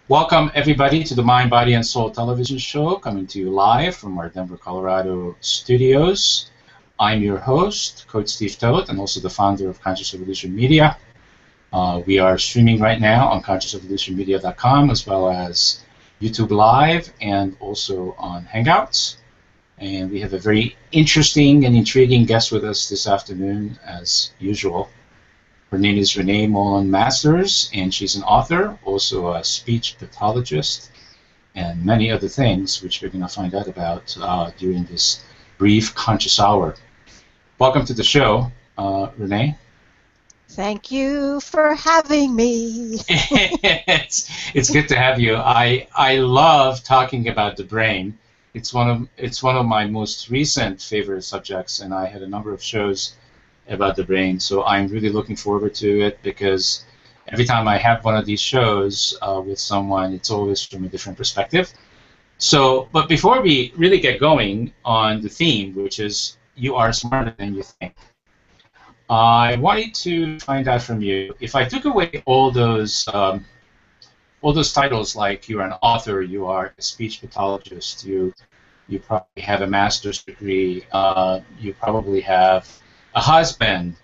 Welcome, everybody, to the Mind, Body, and Soul television show, coming to you live from our Denver, Colorado studios. I'm your host, Coach Steve Toth, and also the founder of Conscious Evolution Media. We are streaming right now on consciousevolutionmedia.com, as well as YouTube Live and also on Hangouts. And we have a very interesting and intriguing guest with us this afternoon, as usual. Her name is Mollan-Masters, and she's an author, also a speech pathologist, and many other things, which we're going to find out about during this brief conscious hour. Welcome to the show, Renee. Thank you for having me. It's good to have you. I love talking about the brain. It's one of my most recent favorite subjects, and I had a number of shows about the brain, so I'm really looking forward to it, because every time I have one of these shows with someone, it's always from a different perspective. So, but before we really get going on the theme, which is you are smarter than you think, I wanted to find out from you, if I took away all those titles, like you're an author, you are a speech pathologist, you probably have a master's degree, you probably have a husband,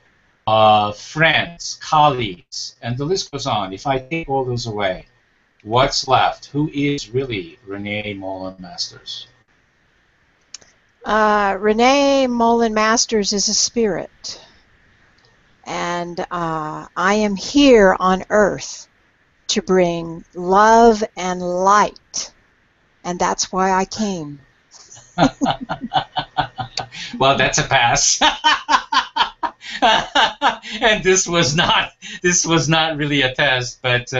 friends, colleagues, and the list goes on. If I take all those away, what's left? Who is really Renee Mollan-Masters? Renee Mollan-Masters is a spirit, and I am here on Earth to bring love and light, and that's why I came. Well, that's a pass. And this was not really a test, but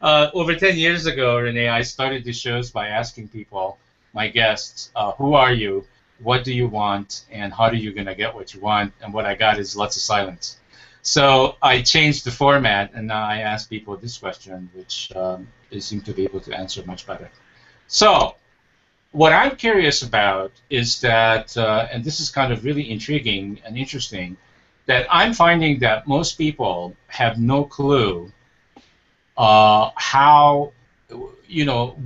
over 10 years ago, Renee, I started the shows by asking people, my guests, who are you, what do you want, and how are you going to get what you want? And what I got is lots of silence. So I changed the format, and now I ask people this question, which they seem to be able to answer much better. So what I'm curious about is that, and this is kind of really intriguing and interesting, that I'm finding that most people have no clue how,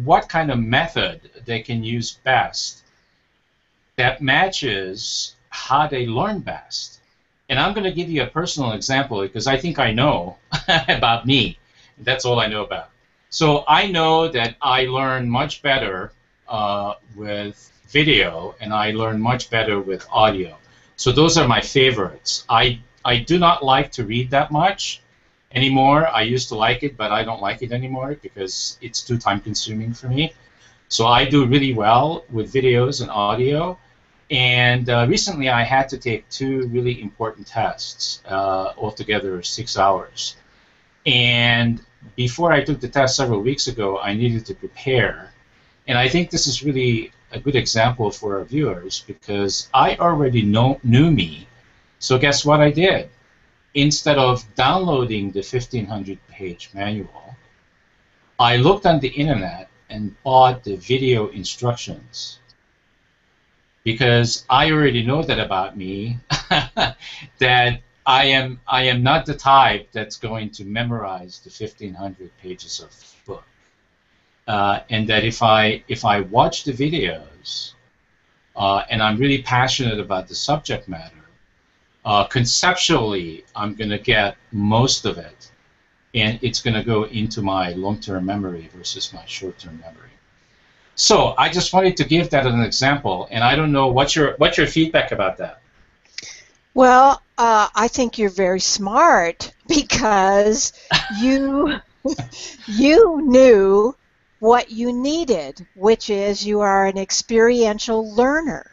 what kind of method they can use best that matches how they learn best. And I'm going to give you a personal example, because I think I know about me. That's all I know about. So I know that I learn much better with video, and I learn much better with audio. So those are my favorites. I do not like to read that much anymore. I used to like it, but I don't like it anymore because it's too time consuming for me. So I do really well with videos and audio. And recently I had to take 2 really important tests, altogether 6 hours. And before I took the test several weeks ago, I needed to prepare. And I think this is really a good example for our viewers, because I already knew me. So guess what I did? Instead of downloading the 1,500-page manual, I looked on the internet and bought the video instructions, because I already know that about me, that I am not the type that's going to memorize the 1,500 pages of book. And that if I watch the videos and I'm really passionate about the subject matter, conceptually I'm going to get most of it, and it's going to go into my long-term memory versus my short-term memory. So I just wanted to give that as an example, and I don't know what's your feedback about that. Well, I think you're very smart, because you knew what you needed, which is you are an experiential learner.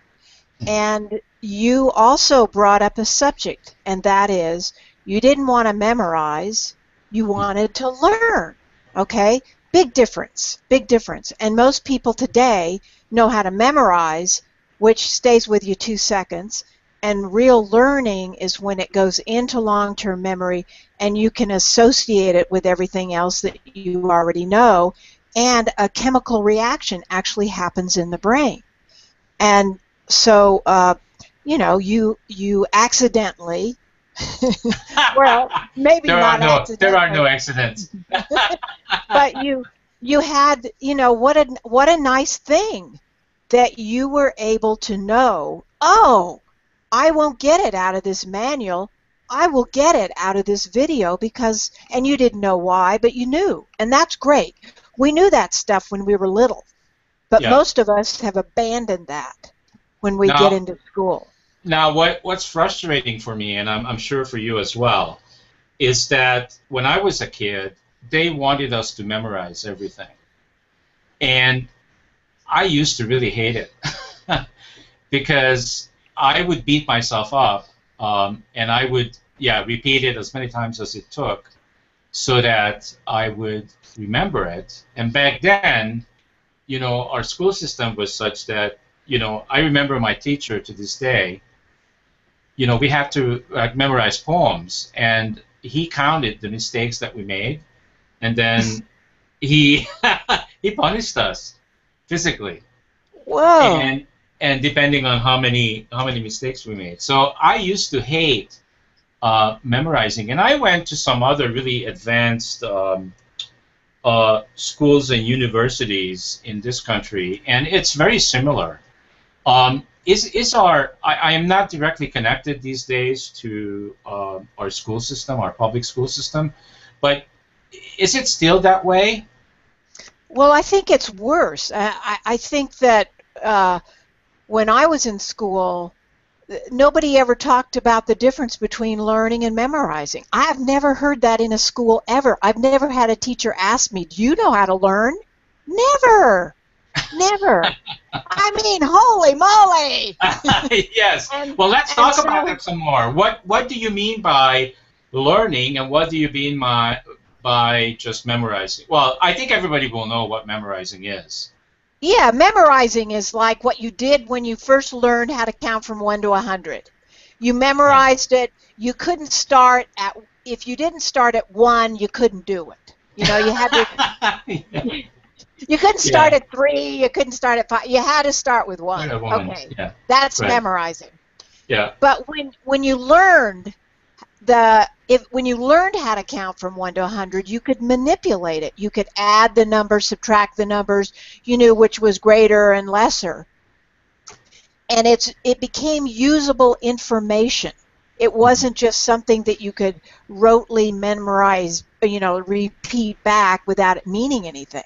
And you also brought up a subject, and that is you didn't want to memorize, you wanted to learn. Okay? Big difference, big difference. And most people today know how to memorize, which stays with you 2 seconds, and real learning is when it goes into long-term memory and you can associate it with everything else that you already know, and a chemical reaction actually happens in the brain. And so, you accidentally Well, maybe not there are no accidentally, accidents. but you had, what a nice thing that you were able to know, oh, I won't get it out of this manual. I will get it out of this video because, and you didn't know why, but you knew. And that's great. We knew that stuff when we were little, but Yeah. most of us have abandoned that when we get Now, into school. what's frustrating for me, and I'm sure for you as well, is that when I was a kid, they wanted us to memorize everything. And I used to really hate it because I would beat myself up, and I would, repeat it as many times as it took so that I would remember it. And back then, our school system was such that, I remember my teacher to this day, we have to memorize poems, and he counted the mistakes that we made, and then he he punished us physically, Whoa. and depending on how many mistakes we made. So I used to hate memorizing, and I went to some other really advanced schools and universities in this country, and it's very similar. I am not directly connected these days to our school system, our public school system, but is it still that way? Well, I think it's worse. I think that when I was in school, nobody ever talked about the difference between learning and memorizing. I've never heard that in a school ever. I've never had a teacher ask me, do you know how to learn? Never. Never. I mean, holy moly! Yes. And, Well, let's and talk about so, that some more. What do you mean by learning, and what do you mean by just memorizing? Well, I think everybody will know what memorizing is. yeah, memorizing is like what you did when you first learned how to count from 1 to 100. You Right. memorized it. You couldn't start at, if you didn't start at 1, you couldn't do it. You had to, you couldn't start Yeah. at 3, you couldn't start at 5. You had to start with 1. Yeah, woman. Okay, Yeah. that's Right. memorizing. Yeah. But when you learned when you learned how to count from 1 to 100, you could manipulate it. You could add the numbers, subtract the numbers. You knew which was greater and lesser, and it became usable information. It Mhm. wasn't just something that you could rotely memorize, repeat back without it meaning anything.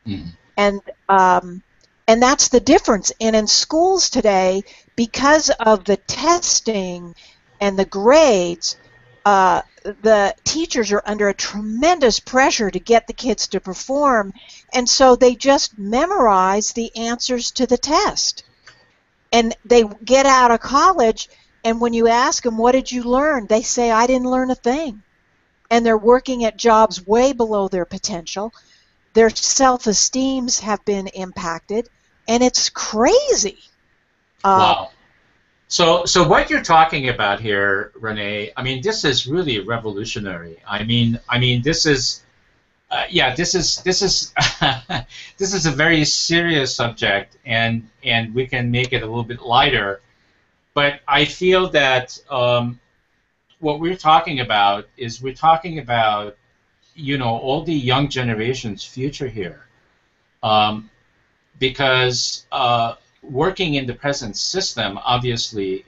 Mhm. And um, and that's the difference. And in schools today, because of the testing and the grades, the teachers are under a tremendous pressure to get the kids to perform, and so they just memorize the answers to the test. And they get out of college, and when you ask them, what did you learn? They say, I didn't learn a thing. And they're working at jobs way below their potential. Their self-esteems have been impacted, and it's crazy. Uh, Wow. So what you're talking about here, Renee, I mean, this is really revolutionary. I mean, this is, this is this is a very serious subject, and we can make it a little bit lighter. But I feel that what we're talking about is we're talking about, all the young generation's future here. Um, because working in the present system, obviously,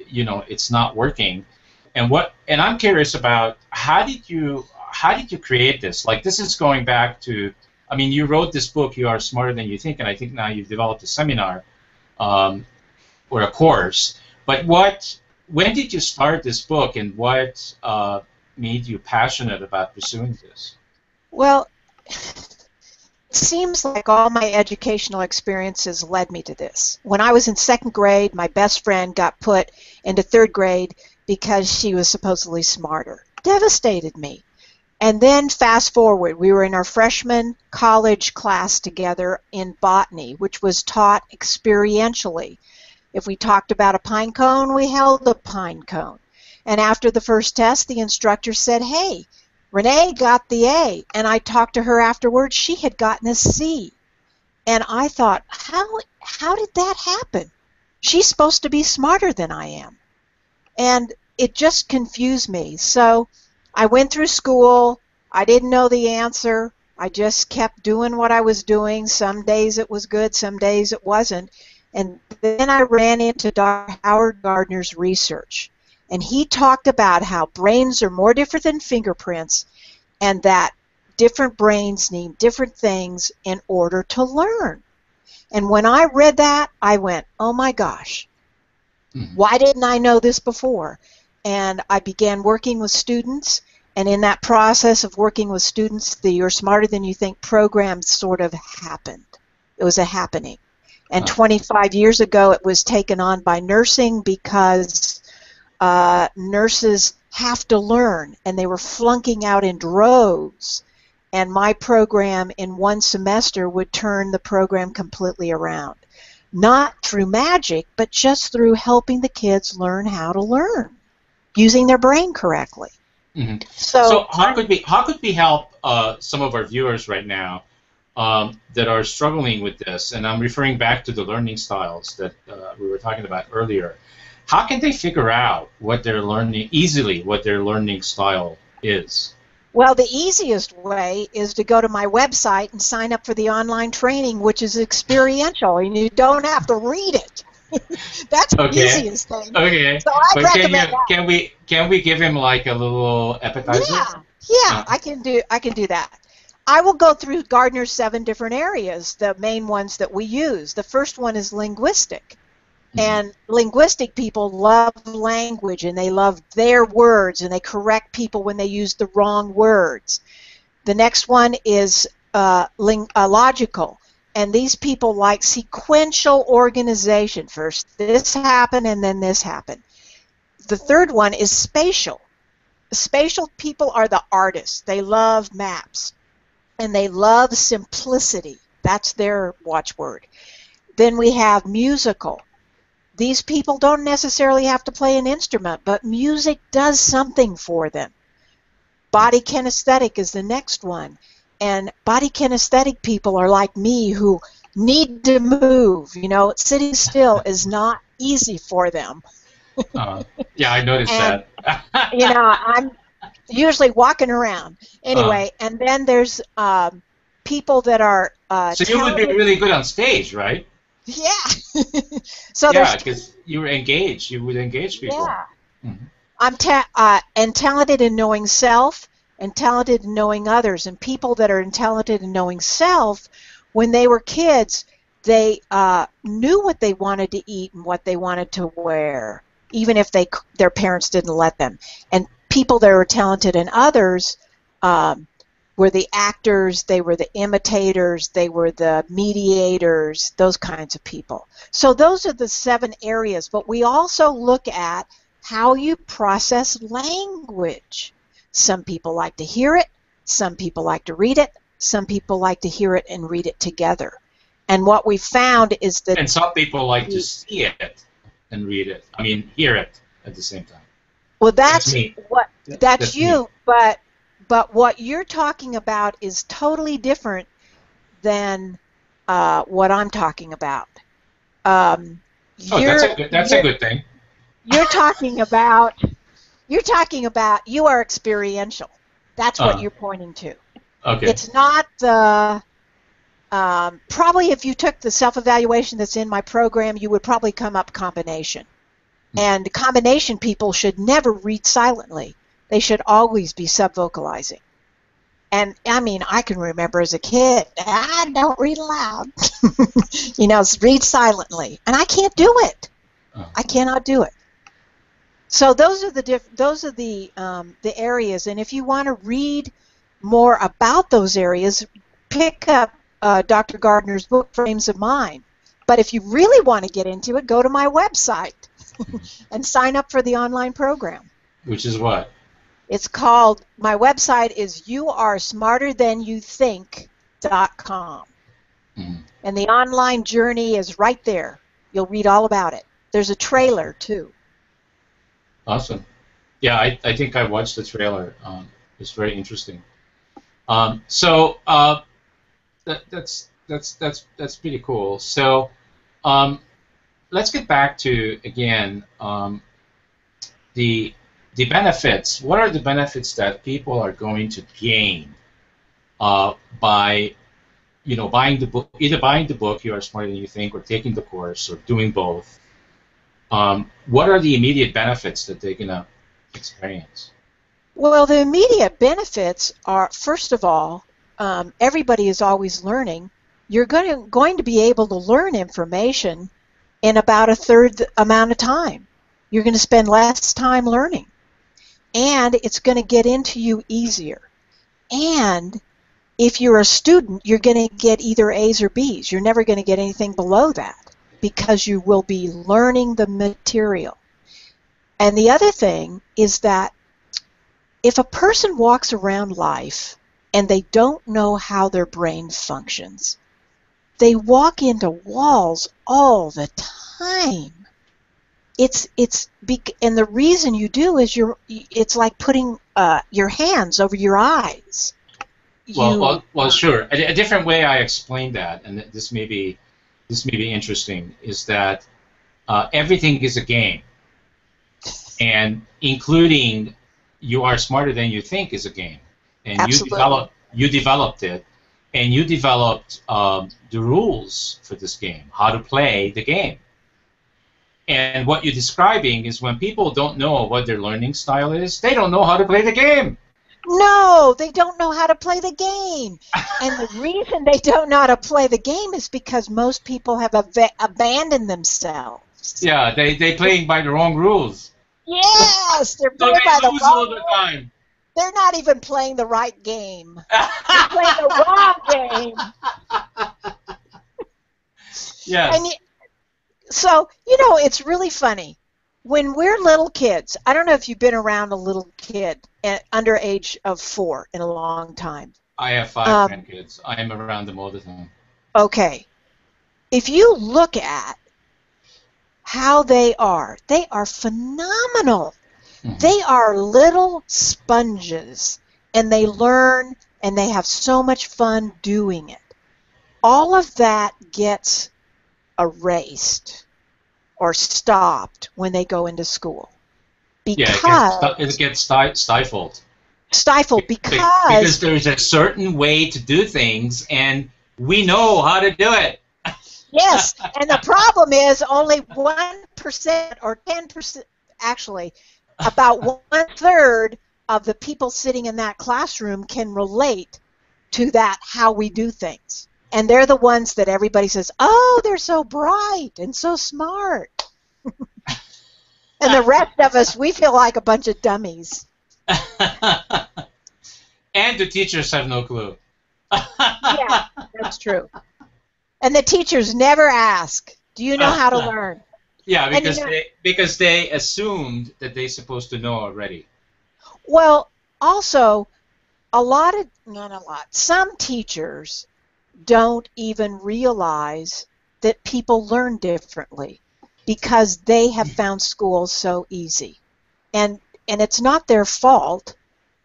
it's not working. And I'm curious about how did you create this? Like, this is going back to, I mean, you wrote this book, You Are Smarter Than You Think, and I think now you've developed a seminar, um, or a course. But when did you start this book, and what made you passionate about pursuing this? well, it seems like all my educational experiences led me to this. When I was in second grade, my best friend got put into third grade because she was supposedly smarter. Devastated me. And then fast forward, we were in our freshman college class together in botany, which was taught experientially. If we talked about a pine cone, we held a pine cone. And after the first test, the instructor said, hey, Renee got the A. And I talked to her afterwards. She had gotten a C. And I thought, how did that happen? She's supposed to be smarter than I am. And it just confused me. So I went through school. I didn't know the answer. I just kept doing what I was doing. Some days it was good, some days it wasn't. And then I ran into Dr. Howard Gardner's research. And he talked about how brains are more different than fingerprints, and that different brains need different things in order to learn. And when I read that, I went, oh my gosh, why didn't I know this before? And I began working with students, and in that process of working with students, the You're Smarter Than You Think program sort of happened. It was a happening. And 25 years ago, it was taken on by nursing because nurses have to learn, and they were flunking out in droves. And my program in one semester would turn the program completely around. Not through magic, but just through helping the kids learn how to learn, using their brain correctly. Mm-hmm. So how could we help some of our viewers right now that are struggling with this? And I'm referring back to the learning styles that we were talking about earlier. How can they figure out what their learning style is? Well, the easiest way is to go to my website and sign up for the online training, which is experiential, and you don't have to read it. That's the easiest thing. Okay. So I recommend that. Can we give him like a little appetizer? Yeah, I can do that. I will go through Gardner's 7 different areas, the main ones that we use. The first one is linguistic. And linguistic people love language, and they love their words, and they correct people when they use the wrong words. The next one is logical, and these people like sequential organization. First this happened, and then this happened. The third one is spatial. Spatial people are the artists. They love maps, and they love simplicity. That's their watchword. Then we have musical. These people don't necessarily have to play an instrument, but music does something for them. Body kinesthetic is the next one. And body kinesthetic people are like me who need to move. You know, sitting still is not easy for them. Yeah, I noticed that. You know, I'm usually walking around. Anyway, and then there's people that are so you would be really good on stage, right? Yeah. So yeah, because you were engaged. You would engage people. Yeah. I'm and talented in knowing self and talented in knowing others. And people that are talented in knowing self, when they were kids, they knew what they wanted to eat and what they wanted to wear, even if their parents didn't let them. And people that are talented in others were the actors, they were the imitators, they were the mediators, those kinds of people. So those are the 7 areas, but we also look at how you process language. Some people like to hear it, some people like to read it, some people like to hear it and read it together. And what we found is that... And some people like to see it and read it. I mean, hear it at the same time. Well, that's me. That's you, me. But what you're talking about is totally different than what I'm talking about. That's a good thing. You're talking about you are experiential. That's what you're pointing to. Okay. It's not the probably if you took the self-evaluation that's in my program, you would probably come up combination. And combination people should never read silently. They should always be subvocalizing. And, I mean, I can remember as a kid, I don't read aloud. You know, read silently. And I can't do it. I cannot do it. So those are the areas. And if you want to read more about those areas, pick up Dr. Gardner's book, Frames of Mind. But if you really want to get into it, go to my website and sign up for the online program. Which is what? It's called, my website is youaresmarterthanyoutthink.com. And the online journey is right there. You'll read all about it. There's a trailer, too. Awesome. Yeah, I think I watched the trailer. It's very interesting. So that's pretty cool. So let's get back to, again, the the benefits. What are the benefits that people are going to gain by buying the book, either buying the book, You Are Smarter Than You Think, or taking the course, or doing both? What are the immediate benefits that they're going to experience? Well, the immediate benefits are, first of all, everybody is always learning. You're going to be able to learn information in about a third the amount of time. You're going to spend less time learning, and it's going to get into you easier. And if you're a student, you're going to get either A's or B's. You're never going to get anything below that because you will be learning the material. And the other thing is that if a person walks around life and they don't know how their brain functions, they walk into walls all the time. And the reason you do is it's like putting your hands over your eyes. Well, sure. A different way I explain that, and this may be interesting, is that everything is a game, and including You Are Smarter Than You Think is a game, and Absolutely. you developed it, and you developed the rules for this game, how to play the game. And what you're describing is when people don't know what their learning style is, they don't know how to play the game. No, they don't know how to play the game. And the reason they don't know how to play the game is because most people have abandoned themselves. Yeah, they playing by the wrong rules. Yes, they're So playing by they the lose wrong all the rules. time. They're not even playing the right game. They're playing the wrong game. Yes. And so, it's really funny. When we're little kids, I don't know if you've been around a little kid under age of 4 in a long time. I have 5 grandkids. I am around them all the time. Okay. If you look at how they are phenomenal. Mm-hmm. They are little sponges, and they learn, and they have so much fun doing it. All of that gets erased or stopped when they go into school. It gets stifled. Stifled because there's a certain way to do things, and we know how to do it. Yes, and the problem is only 1% or 10%, actually, about 1/3 of the people sitting in that classroom can relate to that, how we do things. And they're the ones that everybody says, oh, they're so bright and so smart. And the rest of us, we feel like a bunch of dummies. And the teachers have no clue. Yeah, that's true. And the teachers never ask, do you know how to learn? Yeah, because they assumed that they're supposed to know already. Well, also, some teachers don't even realize that people learn differently because they have found school so easy. And it's not their fault.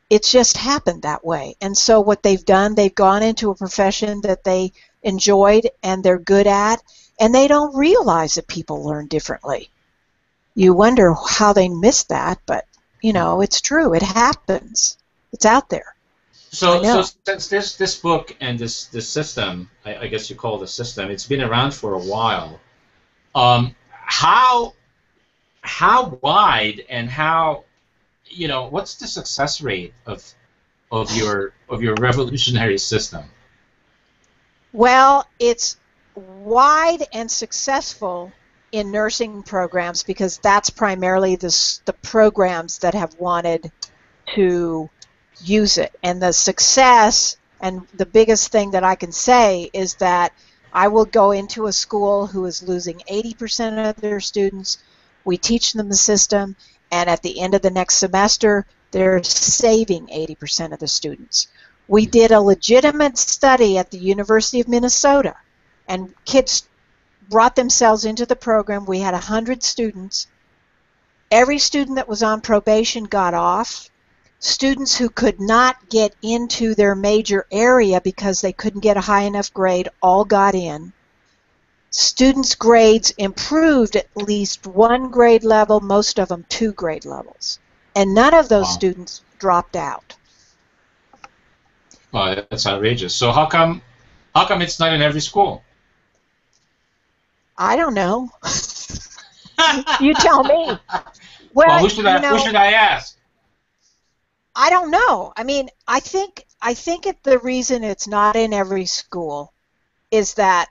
It's just happened that way. And so what they've done, they've gone into a profession that they enjoyed and they're good at, and they don't realize that people learn differently. You wonder how they missed that, but, it's true. It happens. It's out there. So since this book and this system, I guess you call it a system, it's been around for a while. How wide and how, what's the success rate of your revolutionary system? Well, it's wide and successful in nursing programs because that's primarily the programs that have wanted to use it. And the success, and the biggest thing that I can say is that I will go into a school who is losing 80% of their students. We teach them the system, and at the end of the next semester, they're saving 80% of the students. We did a legitimate study at the University of Minnesota, and kids brought themselves into the program. We had 100 students. Every student that was on probation got off. Students who could not get into their major area because they couldn't get a high enough grade all got in. Students' grades improved at least 1 grade level, most of them 2 grade levels. And none of those Wow. students dropped out. Well, that's outrageous. So how come it's not in every school? I don't know. You tell me. Well, Well, who should I ask? I don't know. I mean, I think the reason it's not in every school is that,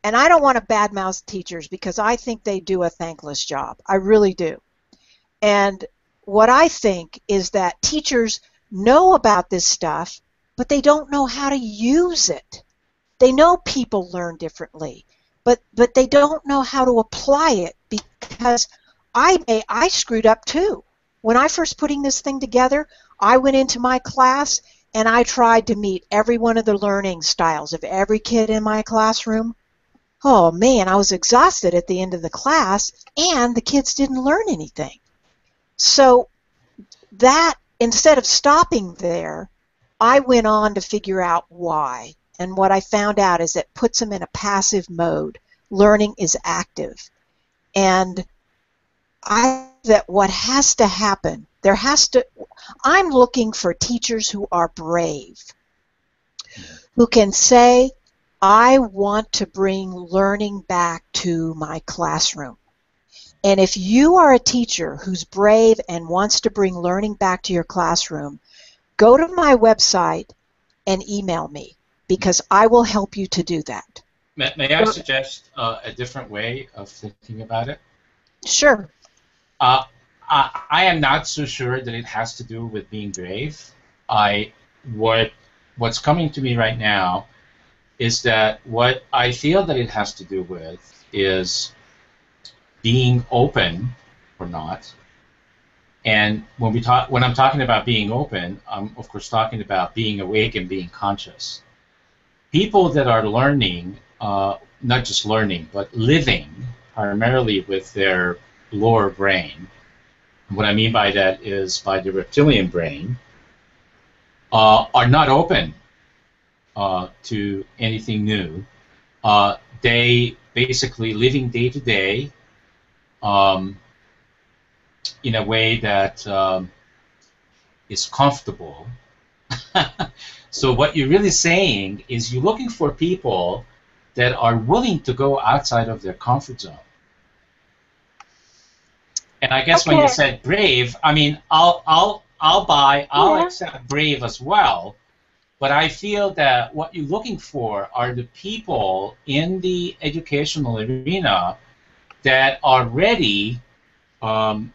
and I don't want to badmouth teachers because I think they do a thankless job. I really do. And what I think is that teachers know about this stuff, but they don't know how to use it. They know people learn differently, but they don't know how to apply it because I screwed up too. When I first putting this thing together, I went into my class and I tried to meet every one of the learning styles of every kid in my classroom. Oh man, I was exhausted at the end of the class and the kids didn't learn anything. So that instead of stopping there, I went on to figure out why. And what I found out is it puts them in a passive mode. Learning is active. And that what has to happen, I'm looking for teachers who are brave, who can say, I want to bring learning back to my classroom. And if you are a teacher who's brave and wants to bring learning back to your classroom, go to my website and email me because I will help you to do that. May I suggest a different way of thinking about it? Sure. Uh, I am not so sure that it has to do with being brave. I what what's coming to me right now is that what I feel that it has to do with is being open or not. And when I'm talking about being open, I'm of course talking about being awake and being conscious. People that are learning, not just learning, but living primarily with their lower brain. What I mean by that is by the reptilian brain, are not open to anything new. They basically living day to day um, in a way that is comfortable. So what you're really saying is you're looking for people that are willing to go outside of their comfort zone. And I guess when you Okay. said brave, I mean, I'll Yeah. accept brave as well. But I feel that what you're looking for are the people in the educational arena that are ready um,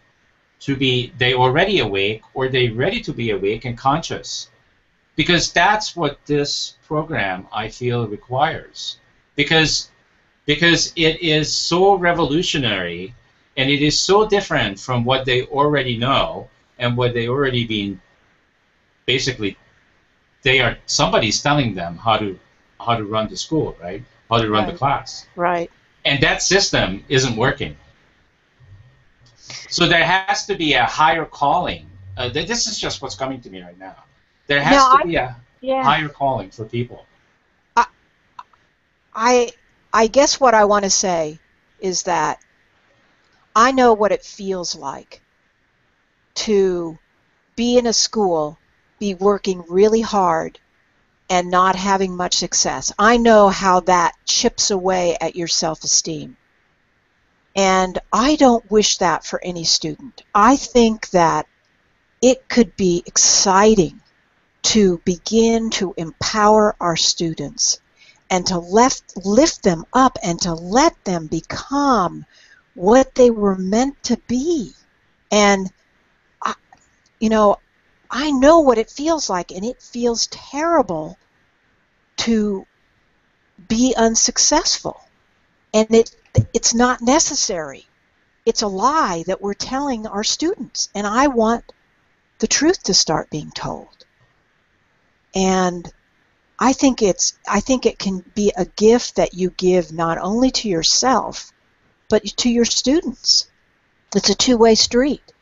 they already awake or they ready to be awake and conscious. Because that's what this program I feel requires. Because it is so revolutionary and it is so different from what they already know and what they already been basically somebody's telling them how to run the school, right? How to run the Right. class. Right. And that system isn't working. So there has to be a higher calling. This is just what's coming to me right now. There No, has to be a yeah. higher calling for people. I, I, I guess what I want to say is that I know what it feels like to be in a school, be working really hard, and not having much success. I know how that chips away at your self-esteem. And I don't wish that for any student. I think that it could be exciting to begin to empower our students and to lift them up and to let them become what they were meant to be. And, I, I know what it feels like, and it feels terrible to be unsuccessful. And it's not necessary. It's a lie that we're telling our students. And I want the truth to start being told. And I think it can be a gift that you give not only to yourself, but to your students. It's a two-way street.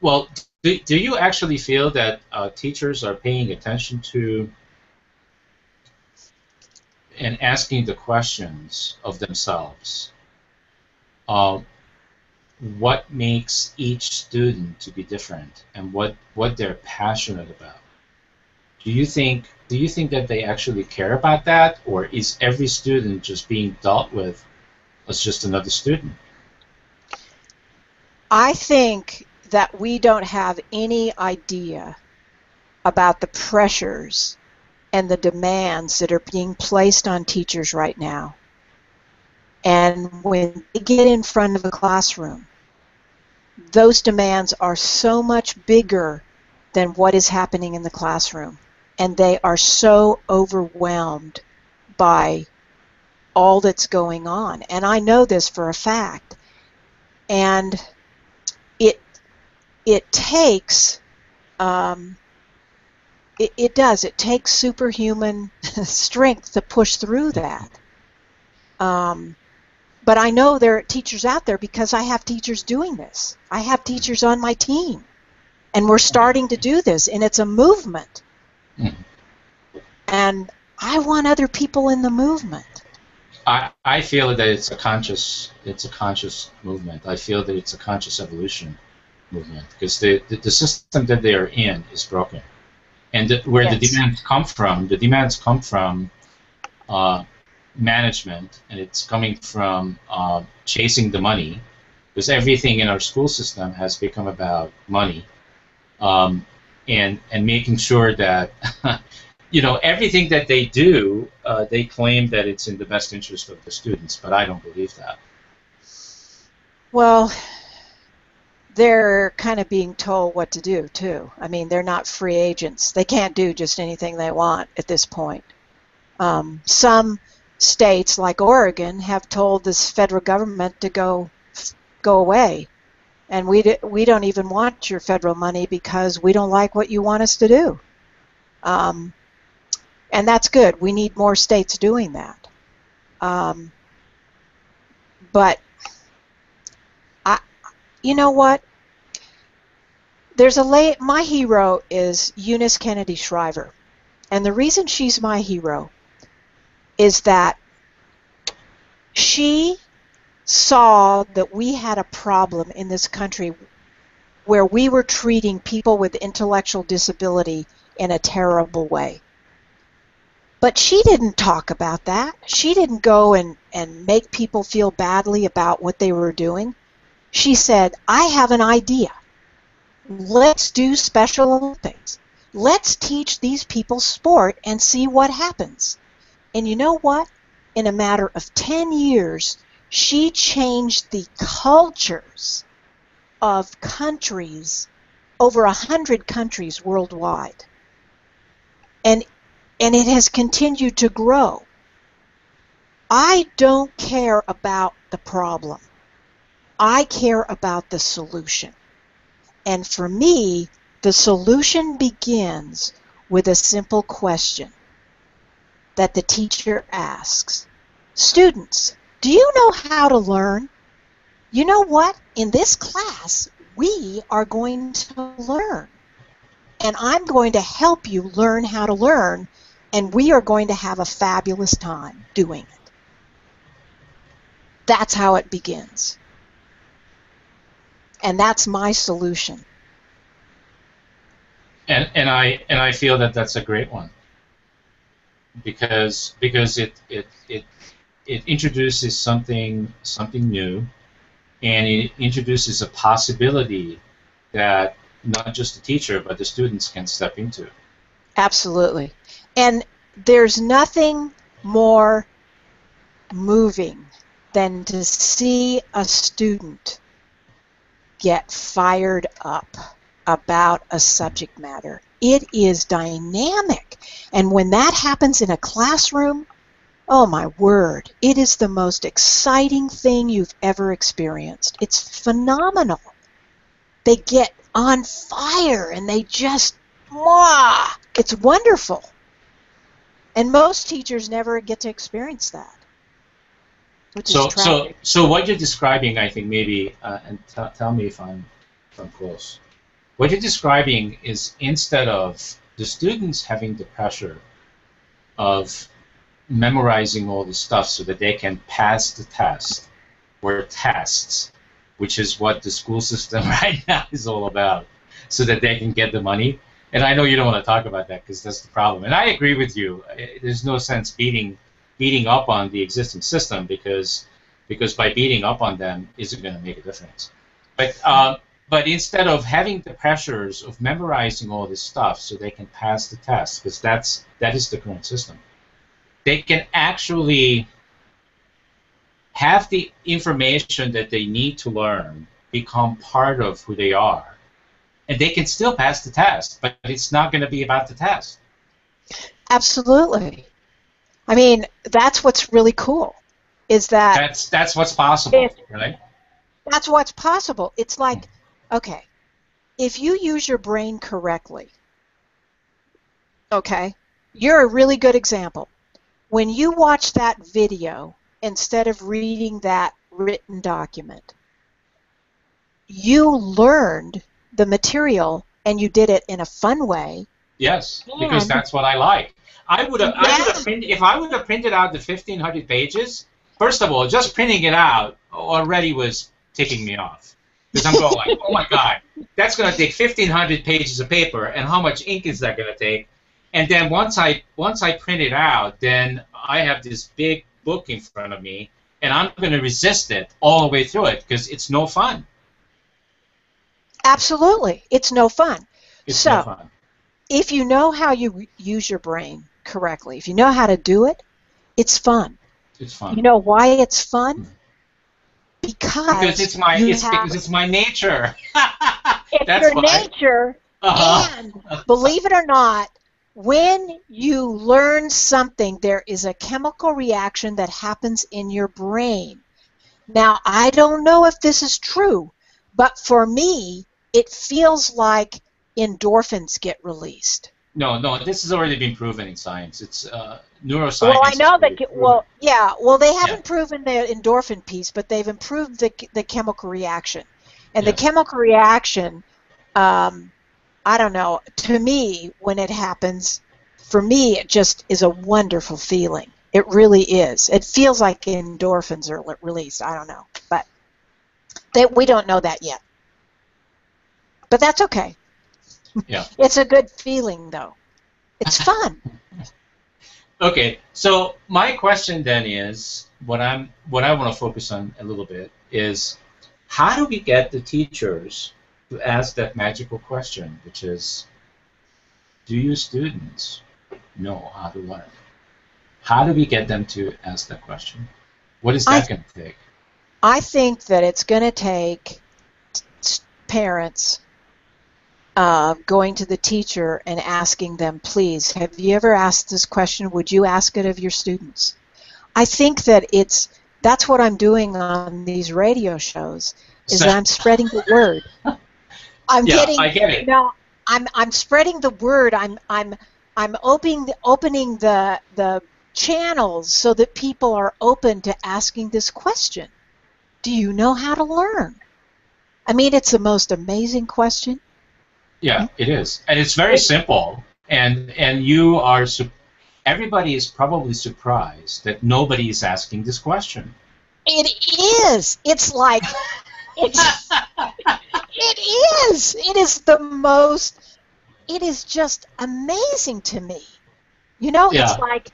Well, do you actually feel that teachers are paying attention to and asking the questions of themselves? Um, what makes each student to be different and what they're passionate about. Do you think that they actually care about that, or is every student just being dealt with as just another student? I think that we don't have any idea about the pressures and the demands that are being placed on teachers right now. And when they get in front of a classroom, those demands are so much bigger than what is happening in the classroom. And they are so overwhelmed by all that's going on. And I know this for a fact. And it it takes it does. It takes superhuman strength to push through that. But I know there are teachers out there because I have teachers doing this. I have teachers on my team, and we're starting to do this, and it's a movement. Mhm. And I want other people in the movement. I feel that it's a conscious movement. I feel that it's a conscious evolution movement because the system that they are in is broken, and where the Yes. demands come from uh, management, and it's coming from chasing the money, because everything in our school system has become about money, um, and making sure that everything that they do, they claim that it's in the best interest of the students, but I don't believe that. Well, they're kind of being told what to do, too. I mean, they're not free agents. They can't do just anything they want at this point. Some states, like Oregon, have told this federal government to go away, and we don't even want your federal money because we don't like what you want us to do. Um, and that's good. We need more states doing that. Um, but I, you know what? My hero is Eunice Kennedy Shriver, and the reason she's my hero is that she saw that we had a problem in this country where we were treating people with intellectual disability in a terrible way. But she didn't talk about that. She didn't go and make people feel badly about what they were doing. She said, I have an idea. Let's do Special Olympics. Let's teach these people sport and see what happens. And you know what? In a matter of 10 years, she changed the cultures of countries, over 100 countries worldwide. And it has continued to grow. I don't care about the problem. I care about the solution. And for me, the solution begins with a simple question that the teacher asks. Students, do you know how to learn? You know what? In this class, we are going to learn. And I'm going to help you learn how to learn, and we are going to have a fabulous time doing it. That's how it begins. And that's my solution. And I feel that that's a great one, because it introduces something new, and it introduces a possibility that not just the teacher but the students can step into. Absolutely. And there's nothing more moving than to see a student get fired up about a subject matter. It is dynamic. And when that happens in a classroom, oh my word, it is the most exciting thing you've ever experienced. It's phenomenal. They get on fire and they just, mwah, it's wonderful. And most teachers never get to experience that, which is tragic. So what you're describing, I think maybe, and tell me if I'm close. What you're describing is, instead of the students having the pressure of memorizing all the stuff so that they can pass the test or tests, which is what the school system right now is all about, so that they can get the money. And I know you don't want to talk about that because that's the problem. And I agree with you. There's no sense beating up on the existing system because by beating up on them isn't going to make a difference. But instead of having the pressures of memorizing all this stuff so they can pass the test, because that is the current system, they can actually have the information that they need to learn become part of who they are. And they can still pass the test, but it's not going to be about the test. Absolutely. I mean, that's what's really cool, is that that's what's possible, right? That's what's possible. It's like, okay, if you use your brain correctly, okay, you're a really good example. When you watch that video instead of reading that written document, you learned the material and you did it in a fun way. Yes, because that's what I like. If I would have printed out the 1,500 pages, first of all, just printing it out already was ticking me off. Because I'm going like, oh my God, that's going to take 1,500 pages of paper, and how much ink is that going to take? And then once I print it out, then I have this big book in front of me, and I'm going to resist it all the way through it because it's no fun. Absolutely, it's no fun. It's no fun. If you know how you use your brain correctly, if you know how to do it, it's fun. It's fun. You know why it's fun? Because it's my nature. It's That's your why. nature, and believe it or not, when you learn something, there is a chemical reaction that happens in your brain. Now, I don't know if this is true, but for me, it feels like endorphins get released. No, this has already been proven in science. It's neuroscience. Well, I know that. Well, they haven't proven the endorphin piece, but they've improved the chemical reaction, and the chemical reaction. I don't know. To me, when it happens, for me, it just is a wonderful feeling. It really is. It feels like endorphins are released. I don't know, but we don't know that yet. But that's okay. Yeah. It's a good feeling, though. It's fun. Okay, so my question then is, what I want to focus on a little bit is, how do we get the teachers to ask that magical question, which is, do you students know how to learn? How do we get them to ask that question? What is that going to take? I think that it's going to take parents going to the teacher and asking them, please, have you ever asked this question? Would you ask it of your students? I think that that's what I'm doing on these radio shows, is that I'm spreading the word. I get it. You know, I'm spreading the word. I'm opening the channels so that people are open to asking this question. Do you know how to learn? I mean, it's the most amazing question. Yeah, it is, and it's very simple. And you are. Everybody is probably surprised that nobody is asking this question. It is. It's like it is. It is the most. It is just amazing to me. You know, it's like,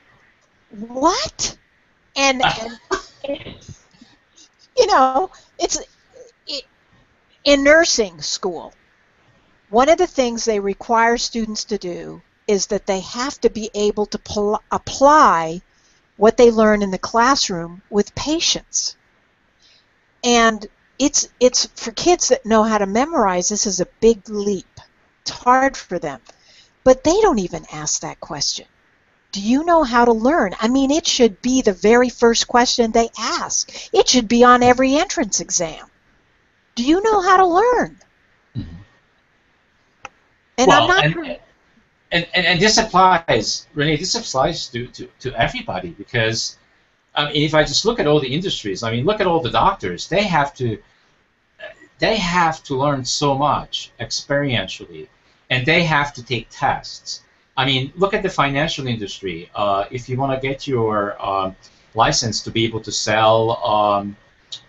what? And you know, in nursing school, one of the things they require students to do is that they have to be able to apply what they learn in the classroom with patience. And it's for kids that know how to memorize, this is a big leap. It's hard for them. But they don't even ask that question. Do you know how to learn? I mean, it should be the very first question they ask. It should be on every entrance exam. Do you know how to learn? Mm-hmm. And this applies, Renee, this applies to everybody, because if I just look at all the industries, I mean, look at all the doctors. They have to learn so much experientially, and they have to take tests. I mean, look at the financial industry. If you want to get your license to be able to sell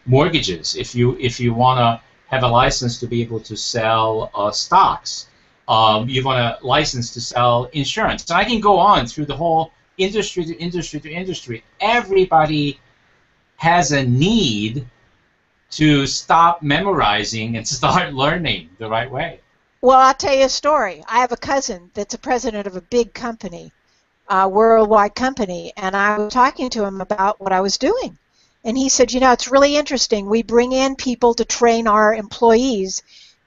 mortgages. If you want to have a license to be able to sell stocks, you want a license to sell insurance. So I can go on through the whole industry to industry to industry. Everybody has a need to stop memorizing and start learning the right way. Well, I'll tell you a story. I have a cousin that's a president of a big company, worldwide company, and I was talking to him about what I was doing. And he said, it's really interesting. We bring in people to train our employees,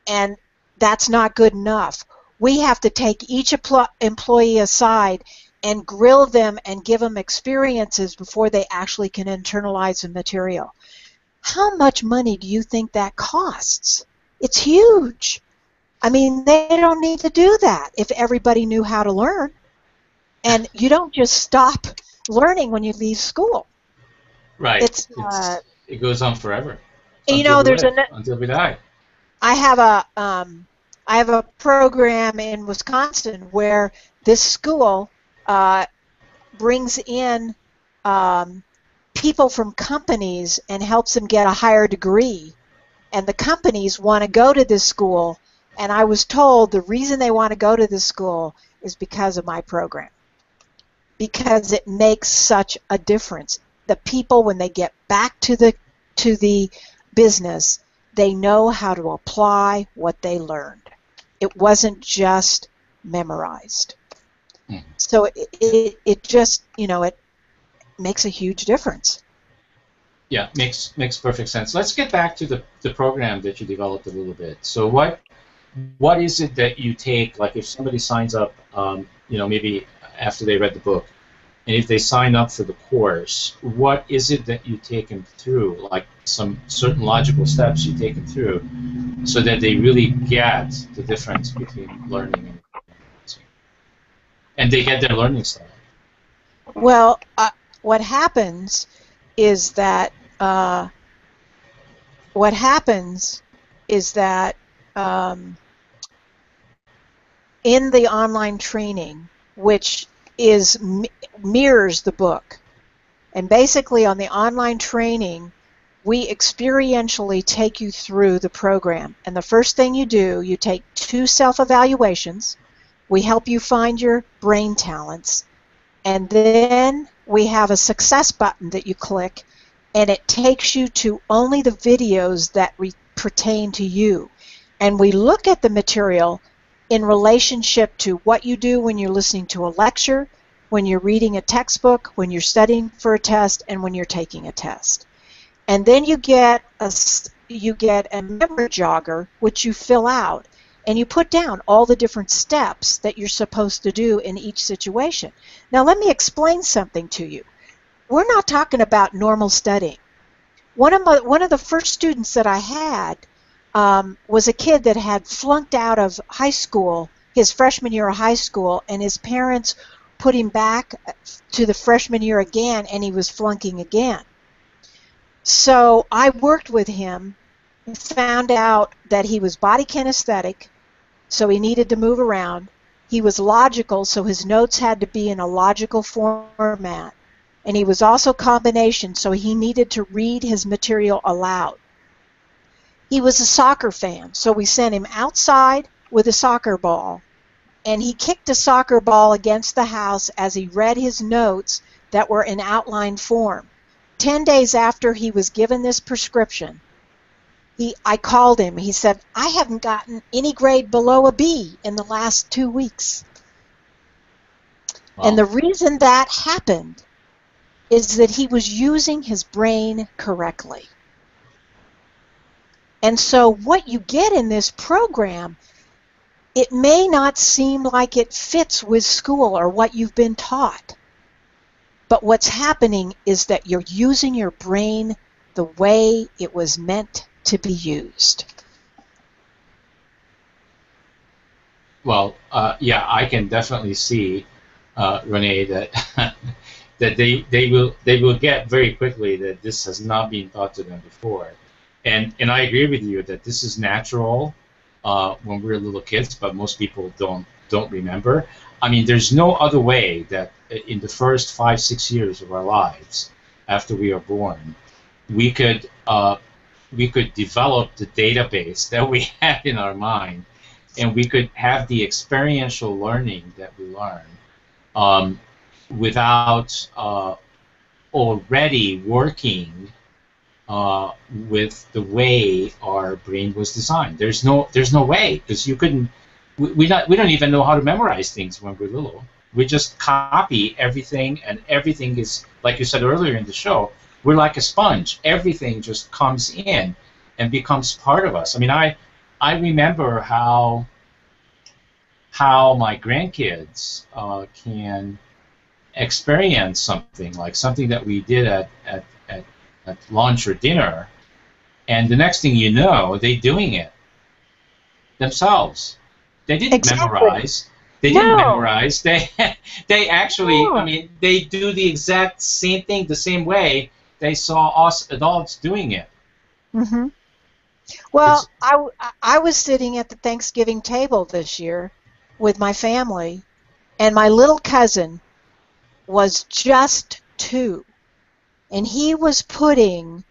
and that's not good enough. We have to take each employee aside and grill them and give them experiences before they actually can internalize the material. How much money do you think that costs? It's huge. I mean, they don't need to do that if everybody knew how to learn. And you don't just stop learning when you leave school. Right. It goes on forever. Until we die. I have a program in Wisconsin where this school brings in people from companies and helps them get a higher degree. And the companies want to go to this school, and I was told the reason they want to go to this school is because of my program. Because it makes such a difference. The people, when they get back to the business, they know how to apply what they learned. It wasn't just memorized. Mm-hmm. So it just, it makes a huge difference. Yeah, makes perfect sense. Let's get back to the program that you developed a little bit. So what is it that you take, like if somebody signs up, maybe after they read the book, and if they sign up for the course, what is it that you take them through, like some certain logical steps you take them through, so that they really get the difference between learning and memorizing, and they get their learning style? Well, what happens is that in the online training, which mirrors the book, and basically on the online training, we experientially take you through the program. And the first thing you do, you take 2 self-evaluations. We help you find your brain talents. And then we have a success button that you click, and it takes you to only the videos that pertain to you. And we look at the material in relationship to what you do when you're listening to a lecture, when you're reading a textbook, when you're studying for a test, and when you're taking a test. And then you get a memory jogger, which you fill out, and you put down all the different steps that you're supposed to do in each situation. Now let me explain something to you. We're not talking about normal studying. One of the first students that I had was a kid that had flunked out of high school, his freshman year of high school, and his parents put him back to the freshman year again, and he was flunking again. So I worked with him and found out that he was body kinesthetic, so he needed to move around. He was logical, so his notes had to be in a logical format. And he was also combination, so he needed to read his material aloud. He was a soccer fan, so we sent him outside with a soccer ball, and he kicked a soccer ball against the house as he read his notes that were in outline form. 10 days after he was given this prescription, I called him. He said, I haven't gotten any grade below a B in the last 2 weeks. Wow. And the reason that happened is that he was using his brain correctly. And so what you get in this program, it may not seem like it fits with school or what you've been taught. But what's happening is that you're using your brain the way it was meant to be used. Well, yeah, I can definitely see, Renee, that that they will get very quickly that this has not been taught to them before, and I agree with you that this is natural when we're little kids, but most people don't remember. I mean, there's no other way that in the first 5-6 years of our lives after we are born, we could uh, we could develop the database that we had in our mind, and we could have the experiential learning that we learn um, without already working with the way our brain was designed. There's no way, because you couldn't. We don't even know how to memorize things when we're little. We just copy everything, and everything is, like you said earlier in the show, we're like a sponge. Everything just comes in and becomes part of us. I mean, I remember how my grandkids can experience something, like something that we did at lunch or dinner, and the next thing you know, they're doing it themselves. They didn't Exactly. memorize. They didn't No. memorize. They actually, I No. mean, they do the exact same thing the same way they saw us adults doing it. Hmm. Well, It's I was sitting at the Thanksgiving table this year with my family, and my little cousin was just 2, and he was putting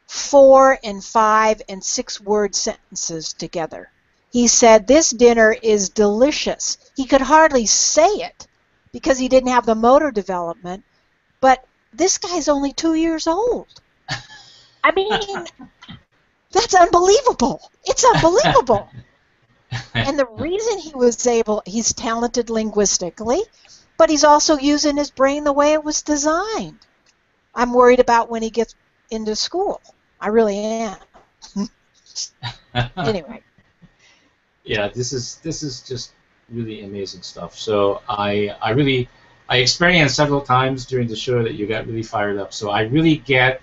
4 and 5 and 6 word sentences together. He said, "This dinner is delicious." He could hardly say it because he didn't have the motor development, but this guy's only 2 years old. I mean, that's unbelievable. It's unbelievable. And the reason he was able, he's talented linguistically, but he's also using his brain the way it was designed. I'm worried about when he gets into school. I really am. Anyway. yeah, this is just really amazing stuff. So I experienced several times during the show that you got really fired up. So I really get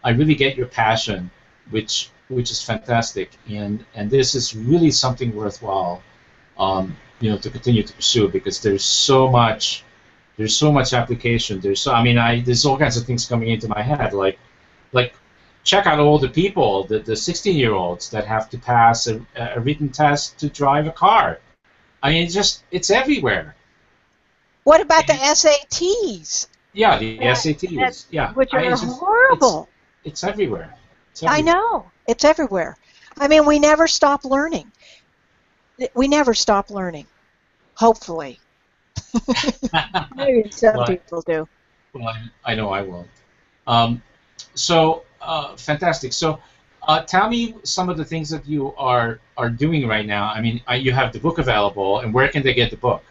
your passion, which is fantastic, and this is really something worthwhile, to continue to pursue, because there's so much application. There's all kinds of things coming into my head, like check out all the people, the 16-year-olds that have to pass a written test to drive a car. I mean, it's everywhere. What about the And SATs? yeah, the That, SATs. Yeah, which are it's just it's horrible. it's everywhere. It's I everywhere. know. It's everywhere. I mean, we never stop learning. We never stop learning. Hopefully. Maybe some well, people do. well, I know I won't. Um, so fantastic. So tell me some of the things that you are doing right now. I mean, you have the book available, and where can they get the book?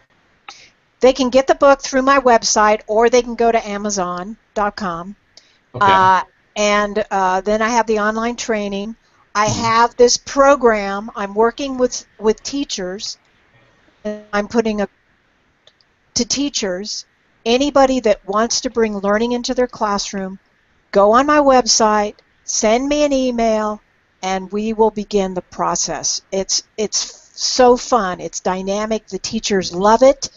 They can get the book through my website, or they can go to Amazon.com. Okay. Uh, and then I have the online training. I Mhm. have this program. I'm working with teachers. And I'm putting to teachers, anybody that wants to bring learning into their classroom, go on my website, send me an email, and we will begin the process. It's so fun. It's dynamic. The teachers love it,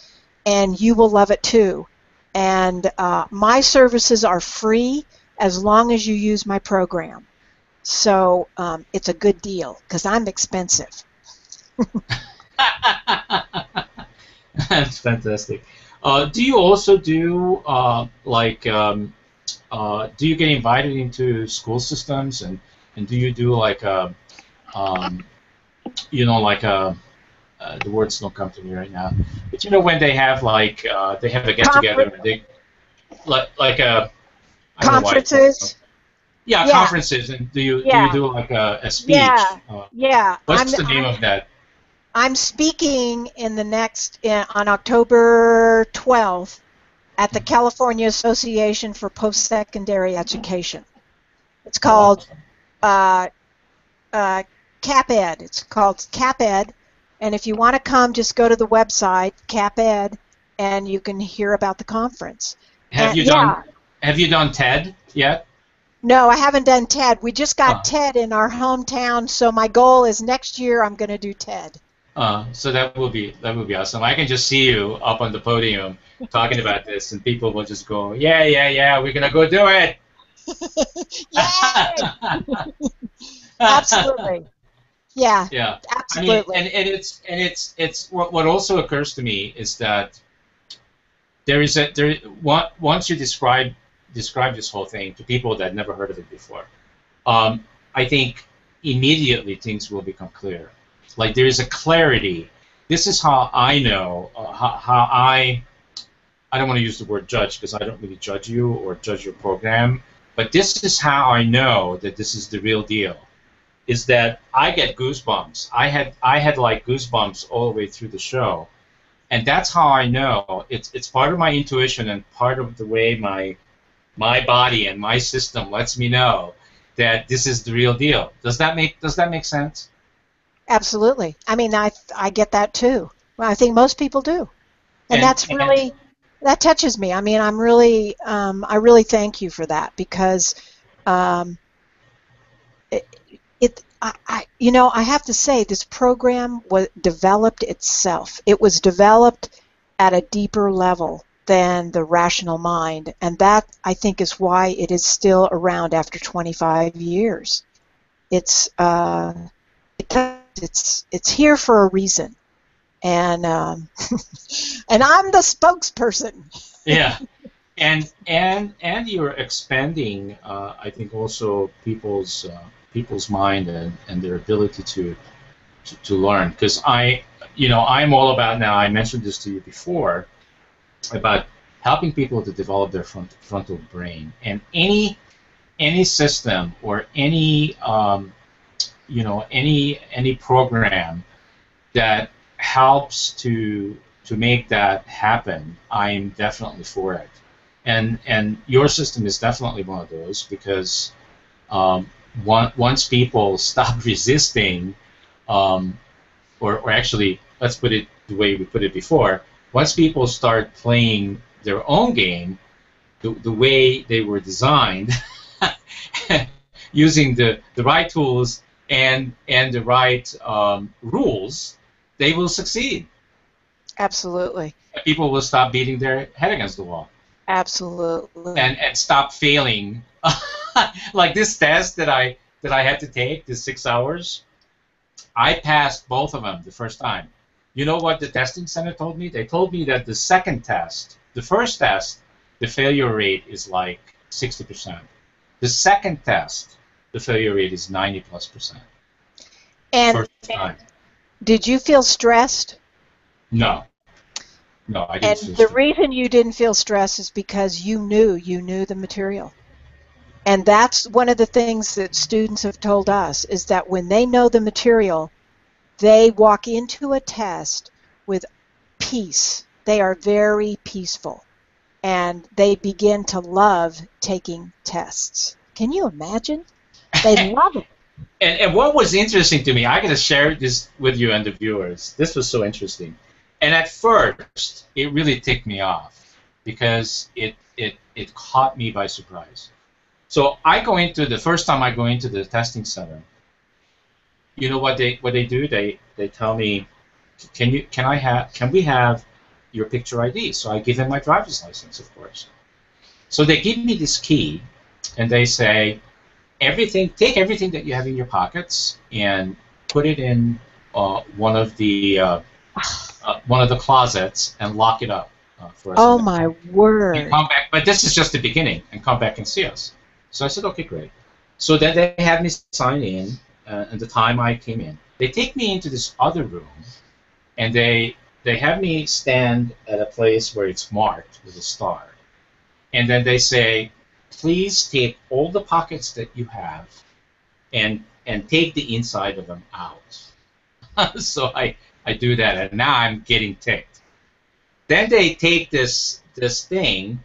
and you will love it too. And my services are free as long as you use my program. So it's a good deal because I'm expensive. That's fantastic. Do you also do do you get invited into school systems, and do you do like um, like the words don't come to me right now, but when they have a get together, Confer- and they like a I don't know why it's not. conferences. Yeah, Yeah, conferences, and do you yeah, do like a speech? yeah, yeah. What's the name of that? I'm speaking on October 12th at the California Association for Post-Secondary Education. It's Oh, called uh, CapEd. It's called CapEd, and if you want to come, just go to the website CapEd, and you can hear about the conference. have And you done yeah, have you done TED yet? no, I haven't done TED. We just got Uh, TED in our hometown, so my goal is next year I'm going to do TED. so that would be awesome. I can just see you up on the podium talking about this, and people will just go, yeah, yeah, yeah, we're gonna go do it. Yay! Absolutely. Yeah, Yeah, I mean, and, absolutely. and it's what also occurs to me is that once you describe this whole thing to people that never heard of it before, I think immediately things will become clear. Like there is a clarity. This is how I know, how I don't want to use the word judge because I don't really judge you or judge your program, but this is how I know that this is the real deal. Is that I get goosebumps. I had like goosebumps all the way through the show, and that's how I know. It's part of my intuition and part of the way my body and my system lets me know that this is the real deal. Does that make sense? Absolutely. I mean, I get that too. Well, I think most people do, and And that's and really that touches me. I mean, I really thank you for that because um, I have to say this program was developed itself. It was developed at a deeper level than the rational mind, and that I think is why it is still around after 25 years. It's it's here for a reason, and and I'm the spokesperson. yeah, and you're expanding, I think also people's mind and their ability to learn. Because I'm all about now. I mentioned this to you before about helping people to develop their frontal brain, and any system or any program that helps to make that happen, I'm definitely for it. And your system is definitely one of those because um, once people stop resisting, um, or actually, let's put it the way we put it before, once people start playing their own game the way they were designed, using the right tools and the right rules, they will succeed. Absolutely, People will stop beating their head against the wall absolutely. and stop failing. Like this test that I had to take, this 6 hours, I passed both of them the first time. You know what the testing center told me? They told me that the second test, the first test, the failure rate is like 60%. The second test, the failure rate is 90+%. And First time. did you feel stressed? No, no, I didn't And feel the stressed. reason you didn't feel stressed is because you knew the material. And that's one of the things that students have told us is that when they know the material, they walk into a test with peace. They are very peaceful and they begin to love taking tests. Can you imagine? They love it. And what was interesting to me, I got to share this with you and the viewers. This was so interesting. And at first, it really ticked me off because it caught me by surprise. So the first time I go into the testing center, you know what they do? They tell me, can we have your picture ID? So I give them my driver's license, of course. So they give me this key, and they say, take everything that you have in your pockets and put it in one of the closets and lock it up for us. Oh my And word. come back. But this is just the beginning, and come back and see us. So I said, okay, great. So then they had me sign in, and the time I came in, they take me into this other room, and they have me stand at a place where it's marked with a star, and then they say, please take all the pockets that you have and take the inside of them out. So I do that, and now I'm getting ticked. Then they take this thing,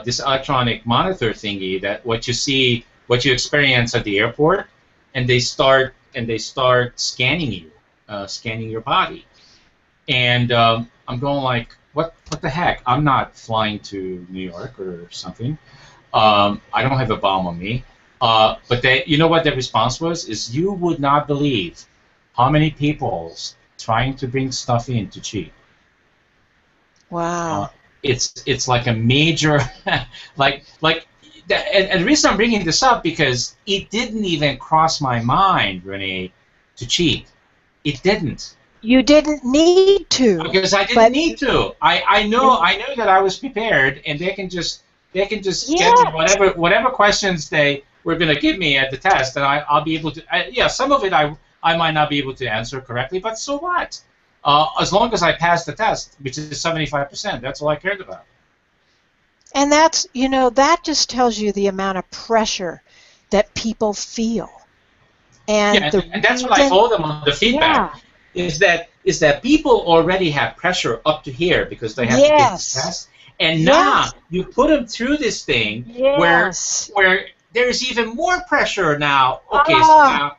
this electronic monitor thingy, that what you experience at the airport, and they start scanning you, scanning your body, and I'm going like, what the heck? I'm not flying to New York or something. I don't have a bomb on me. But you know what their response was? Is you would not believe how many people trying to bring stuff in to cheat. Uh, Wow. it's like a major, and the reason I'm bringing this up because it didn't even cross my mind, Renee, to cheat. It didn't. You didn't need to, Because I didn't but need to. I know that I was prepared, and they can just get me yes, whatever questions were going to give me at the test, and I'll be able to. Yeah, some of it I might not be able to answer correctly, but so what? As long as I pass the test, which is 75%, that's all I cared about. And that's, that just tells you the amount of pressure that people feel. And Yeah, and that's what I told them on the feedback. yeah, Is that people already have pressure up to here because they have to take this yes, test, and now yes, you put them through this thing yes. where there's even more pressure now. Okay, so Oh, now,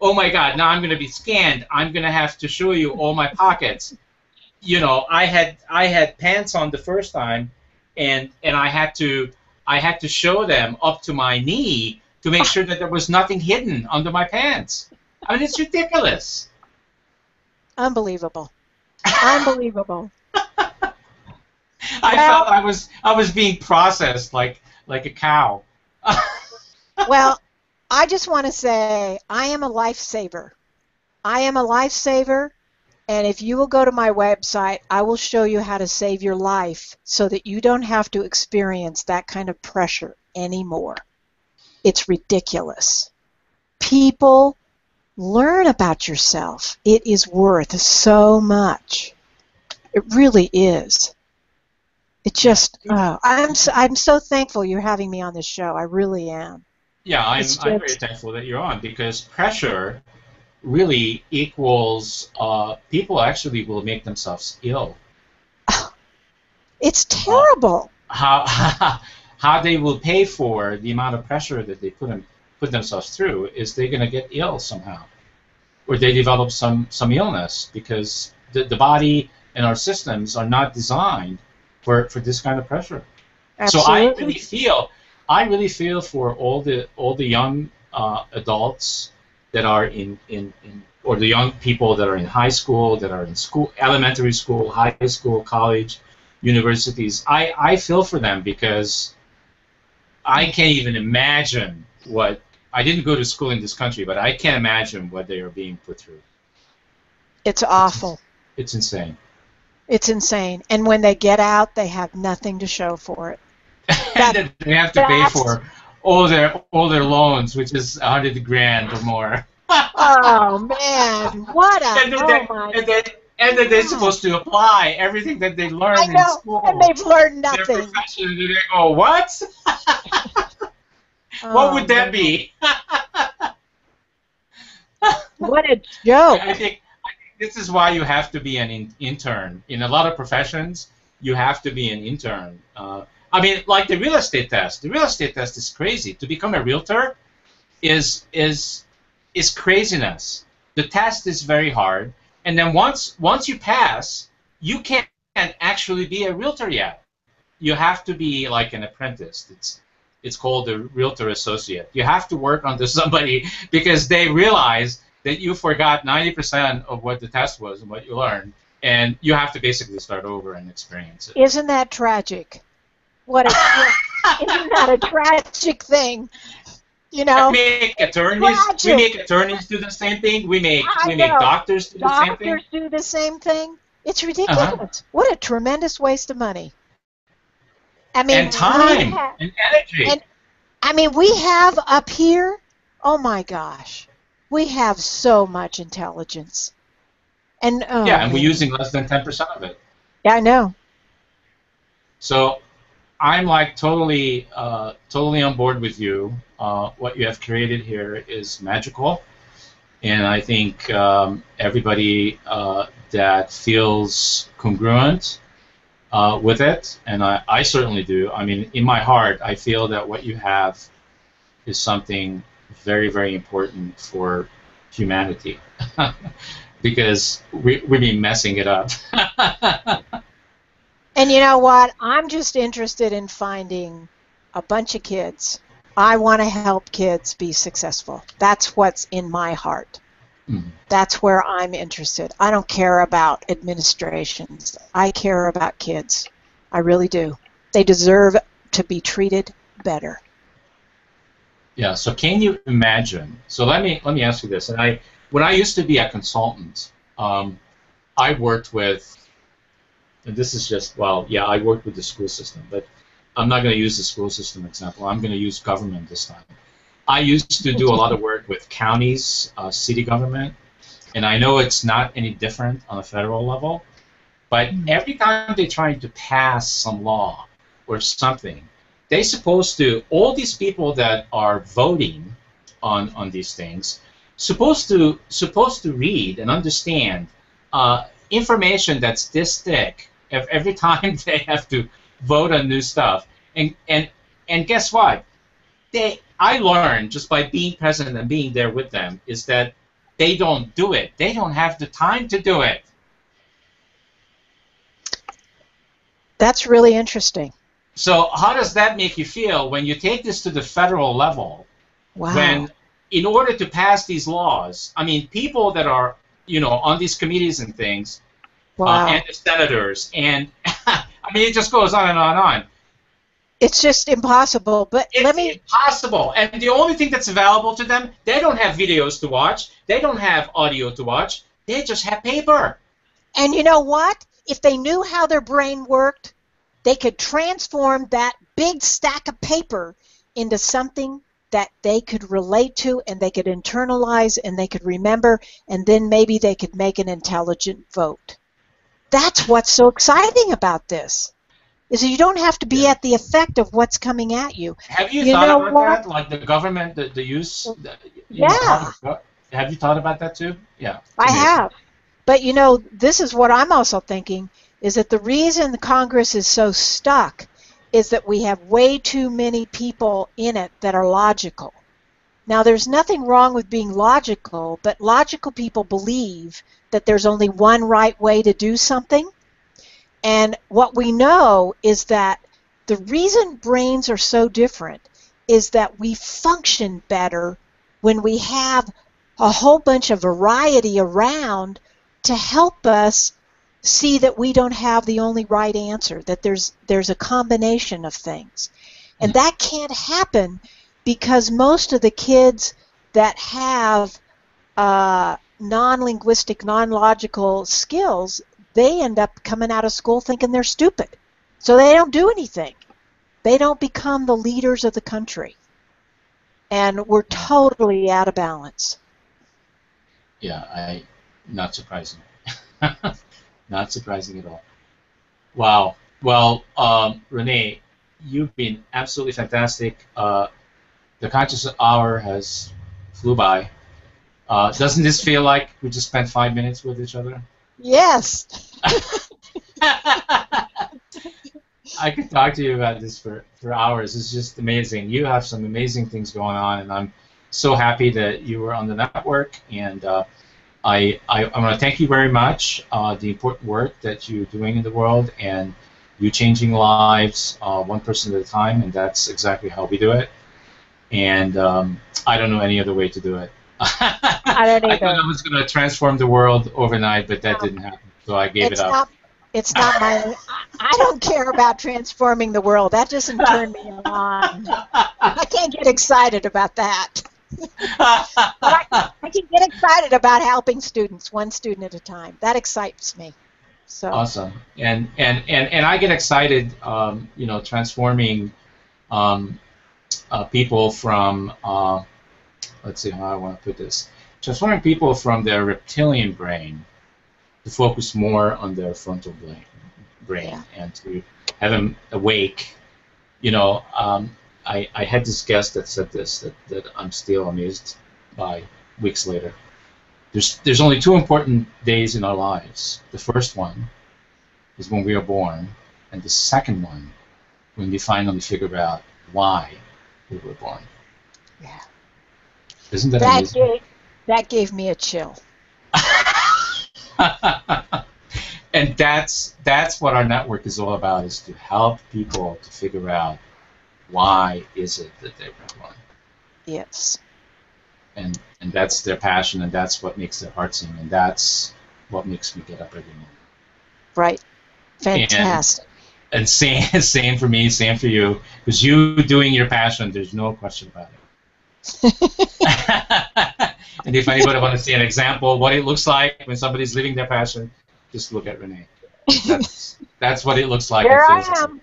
oh my God, now I'm going to be scanned. I'm going to have to show you all my pockets. I had pants on the first time, and I had to show them up to my knee to make sure that there was nothing hidden under my pants. I mean, it's ridiculous. unbelievable. Unbelievable. I Well, felt I was being processed like a cow. well, I just want to say I am a lifesaver. I am a lifesaver, and if you will go to my website, I will show you how to save your life so that you don't have to experience that kind of pressure anymore. It's ridiculous. People, learn about yourself. It is worth so much. It really is. It just, I'm so thankful you're having me on this show. I really am. Yeah, It's I'm very just, thankful that you're on because pressure really equals people actually will make themselves ill. it's Uh, terrible. how how they will pay for the amount of pressure that they put themselves through is they're going to get ill somehow, or they develop some illness because the body and our systems are not designed for this kind of pressure. So Absolutely. I really feel for all the young adults that are in or the young people that are in high school, that are in school, elementary school, high school, college, universities. I feel for them because I can't even imagine what I didn't go to school in this country, but I can't imagine what they are being put through. It's It's awful. it's insane. It's insane. And when they get out, they have nothing to show for it. And That then they have to pay that's for all their loans, which is 100 grand or more. oh man, what a and then oh they, my and then they're God. supposed to apply everything that they I learned in know, and school, they've learned their nothing. profession, and they go, what? What Oh would that man, be? what a I joke. think this is why you have to be an intern. In a lot of professions, you have to be an intern. I mean, like the real estate test. The real estate test is crazy. To become a realtor is craziness. The test is very hard, and then once you pass, you can't actually be a realtor yet. You have to be like an apprentice. It's called a realtor associate. You have to work under somebody because they realize that you forgot 90% of what the test was and what you learned, and you have to basically start over and experience it. Isn't that tragic? What a isn't that a tragic thing? You We know, make attorneys. We tragic. make attorneys do the same thing. We make I we make know. doctors do the same thing. Doctors do the same thing. It's Uh-huh. ridiculous. What a tremendous waste of money. I And mean, time and energy. and I mean, we have up here, oh my gosh, we have so much intelligence. And oh Yeah, and we're man, using less than 10% of it. yeah, I know. So I'm like totally on board with you. What you have created here is magical, and I think everybody that feels congruent with it, and I certainly do. I mean, in my heart, I feel that what you have is something very, very important for humanity, because we've been messing it up. And you know what? I'm just interested in finding a bunch of kids. I want to help kids be successful. That's what's in my heart. Mm. That's where I'm interested. I don't care about administrations. I care about kids. I really do. They deserve to be treated better. Yeah. So can you imagine? So let me ask you this. And when I used to be a consultant, I worked with, and this is just, well, yeah, I worked with the school system, but I'm not going to use the school system example. I'm going to use government this time. I used to do a lot of work with counties, city government, and I know it's not any different on a federal level. But every time they're trying to pass some law or something, they're supposed to, all these people that are voting on these things, supposed to read and understand information that's this thick every time they have to vote on new stuff. And guess what? I learned just by being present and being there with them is that they don't do it. They don't have the time to do it. That's really interesting. So how does that make you feel when you take this to the federal level? Wow. When, in order to pass these laws, I mean, people that are, on these committees and things, Wow. and the senators, and I mean, it just goes on and on and on. It's just impossible. But It's impossible. And the only thing that's available to them, they don't have videos to watch. They don't have audio to watch. They just have paper. And you know what? If they knew how their brain worked, they could transform that big stack of paper into something that they could relate to and they could internalize and they could remember, and then maybe they could make an intelligent vote. That's what's so exciting about this, is that you don't have to be at the effect of what's coming at you. Have you thought about that? Like the government, the use? Yeah. Have you thought about that too? Yeah. I have. But this is what I'm also thinking, is that the reason the Congress is so stuck is that we have way too many people in it that are logical. Now, there's nothing wrong with being logical, but logical people believe that there's only one right way to do something. And what we know is that the reason brains are so different is that we function better when we have a whole bunch of variety around to help us see that we don't have the only right answer, that there's a combination of things. And that can't happen because most of the kids that have non-linguistic, non-logical skills, they end up coming out of school thinking they're stupid. So they don't do anything. They don't become the leaders of the country. And we're totally out of balance. Yeah, not surprising. Not surprising at all. Wow. Well, Renee, you've been absolutely fantastic. The conscious hour has flew by. Doesn't this feel like we just spent 5 minutes with each other? Yes. I could talk to you about this for hours. It's just amazing. You have some amazing things going on, and I'm so happy that you were on the network. And I want to thank you very much. The important work that you're doing in the world, and you changing lives one person at a time, and that's exactly how we do it. And I don't know any other way to do it. I don't either. I thought I was going to transform the world overnight, but that didn't happen, so I gave it up. It's not my. I don't care about transforming the world. That doesn't turn me on. I can't get excited about that. But I can get excited about helping students, one student at a time. That excites me. So awesome. And I get excited, transforming people from. Let's see how I want to put this. Transforming people from their reptilian brain to focus more on their frontal brain, and to have them awake. I had this guest that said this, that I'm still amazed by weeks later. There's only two important days in our lives. The first one is when we are born, and the second one when we finally figure out why we were born. Yeah. Isn't that amazing? That gave me a chill. And that's what our network is all about, is to help people to figure out why is it that they were born. Yes. And that's their passion, and that's what makes their heart sing, and that's what makes me get up every morning. Right. Fantastic. And same for me, same for you, because you doing your passion, there's no question about it. And if anybody wants to see an example of what it looks like when somebody's living their passion, just look at Renee. That's what it looks like. Here I am.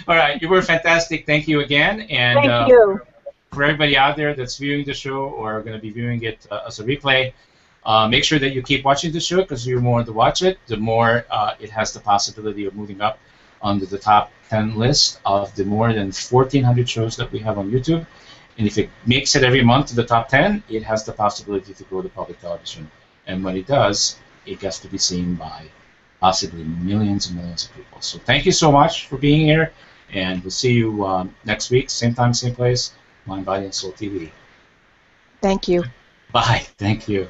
All right, you were fantastic. Thank you again. And Thank you. for everybody out there that's viewing the show or going to be viewing it as a replay, make sure that you keep watching the show because the more to watch it, the more it has the possibility of moving up onto the top 10 list of the more than 1,400 shows that we have on YouTube. And if it makes it every month to the top 10, it has the possibility to go to public television. And when it does, it gets to be seen by possibly millions and millions of people. So thank you so much for being here, and we'll see you next week, same time, same place, Mind, Body, and Soul TV. Thank you. Bye. Thank you.